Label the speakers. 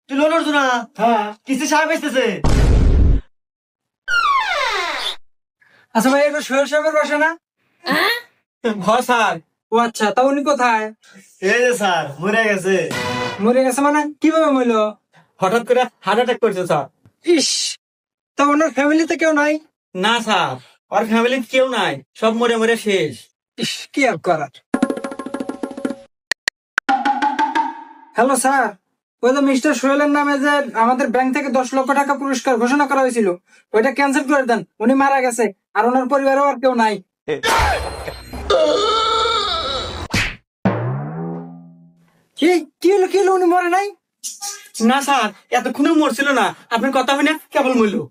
Speaker 1: তুই লোন উঠছো না? হ্যাঁ, কিস্তি সাহেব এসেছে।
Speaker 2: আচ্ছা ভাই, এটা সোহেল সাহেবের বাসা না?
Speaker 3: হ্যাঁ স্যার।
Speaker 2: ও আচ্ছা, তা উনি কোথায়?
Speaker 1: এই যে স্যার মরে গেছে।
Speaker 2: মরে গেছে মানে কিভাবে মরলো?
Speaker 3: হঠাৎ করে হার্ট অ্যাটাক করছে স্যার।
Speaker 2: ইস, তা ওনার ফ্যামিলিতে কেউ নাই?
Speaker 3: না স্যার, ওর ফ্যামিলি কেউ নাই, সব মরে মরে শেষ।
Speaker 2: ইস, কি আর করার। হ্যালো স্যার, ওই যে মিস্টার সোহেলের নামে যে আমাদের ব্যাংক থেকে 10 লক্ষ টাকা পুরস্কার ঘোষণা করা হয়েছিল, ওইটা ক্যান্সেল করে দেন। উনি মারা গেছে, আর ওনার পরিবারেও আর কেউ নাই। কি কি হলো উনি মরে নাই?
Speaker 3: না স্যার, এতক্ষণও মরছিল না, আপনার কথা হয় না, কেবল মরলো।